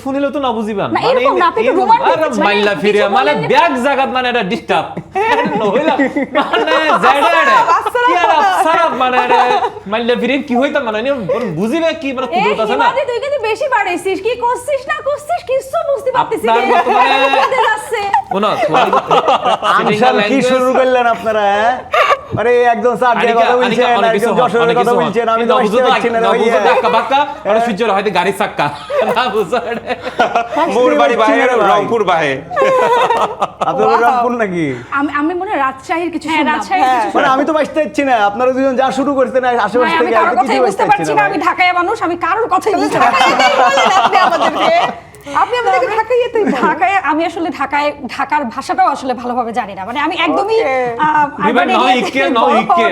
ফুনিলে তো না বুঝিবেন না, এরকম না, আপনি একটু romantic, আরে মানে মাইলা কিছু ফিরে মানে বলেন- ব্যাগ জাগাত মানে এটা ডিস্টার্ব নইলা মানে জায়ডা কি আর সারাপ মানে মাইলা ফিরে কি হইতা মানে বুঝিবে কি মানে এই কুদরত আছে না হিমাদি, তুই কিন্তু বেশি বাড়াইছিস, কি করছিস না করছিস কিছু বুঝতে পারতেছি আপনার মতো মানে- যাচ্ছে। শোনো আনসার কি শুরু করলেন আপনারা? আরে একজন স্যার দিয়ে কথা বলছেন, একজন যশোরের কথা বলছেন, আমি তো বুঝতে পারছি না ভাইয়া। ধাক্কা বাক্কা আর সূর্যের হয়তো গাড়ি চাক্কা না বুঝাড় মোর বাড়ি বাহে রংপুর বাহে। আপনারা রংপুর নাকি? আমি মনে হয় রাজশাহীর কিছু হ্যাঁ, শুনলাম। রাজশাহীর কিছু মানে আমি তো বাঁচতে পারছি না, আপনারা দুজন যা শুরু করছেন আশেপাশ ভাই, আমি থেকে কারোর আমি তো কথাই কিছুই বুঝতে বুঝতে পারছি না, আমি ঢাকায় মানুষ, আমি কারোর কথাই বুঝতে পারছি না। আপনি আমাদেরকে ঢাকাইয়ে তুই ঢাকায় আমি আসলে ঢাকার ভাষাটাও আসলে ভালোভাবে জানি না, মানে আমি একদমই বিবেক নাও ইকে নাও ইকে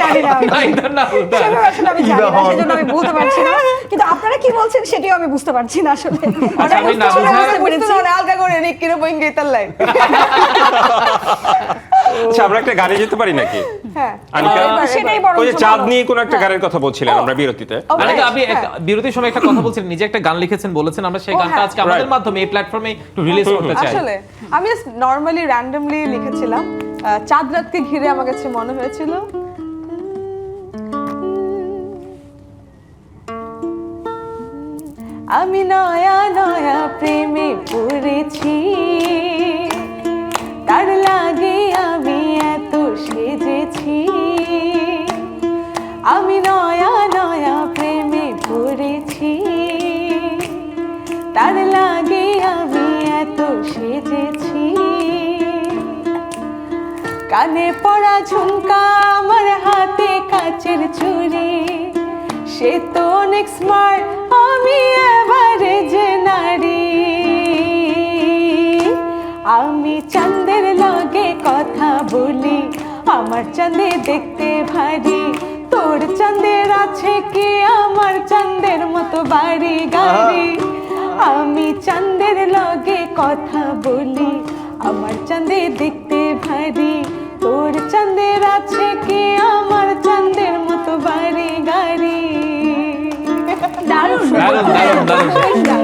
জানি না না ইদার না উদার সেভাবে আসলে আমি জানি না, সেজন্য আমি বলতে পারছি না, কিন্তু আপনারা কি বলছেন সেটাও আমি বুঝতে পারছি না আসলে। আচ্ছা, আমি না বুঝার- আলগা করে রিক্কির বইঙ্গে তাল্লাই। আচ্ছা আমরা একটা গানে যেতে পারি নাকি? হ্যাঁ, আনিকা, সেটাই বরং ওই যে ভালো। চাঁদ নিয়ে কোন একটা গানের কথা বলছিলেন আমরা বিরতিতে। মানে আপনি বিরতির সময় একটা কথা বলছিলেন, নিজে একটা গান লিখেছেন বলেছেন, আমরা সেই গানটা আজকে আমাদের Right. মাধ্যমে এই প্ল্যাটফর্মে একটু রিলিজ করতে চাই। আসলে আমি নরমালি র্যান্ডমলি লিখেছিলাম, চাঁদ রাতকে ঘিরে আমার কাছে মনে হয়েছিল আমি নয়া নয়া প্রেমে পড়েছি, তার লাগে আমি এত সেজেছি। আমি নয়া নয়া প্রেমে পড়েছি, তার লাগে আমি এত সেজেছি। কানে পড়া ঝুমকা, আমার হাতে কাচের চুড়ি, সে তো অনেক স্মার্ট, আমি এবারে যে নারী। আমি চাঁদের লগে কথা বলি, আমার চাঁদে দেখতে ভারী, তোর চাঁদের আছে কি আমার চাঁদের মতো বাড়ি গাড়ি। আমি চাঁদের লগে কথা বলি, আমার চাঁদে দেখতে ভারী, তোর চাঁদের আছে কি আমার চাঁদের মতো বাড়ি গাড়ি। দারুণ দারুণ, দারুণ, দারুণ।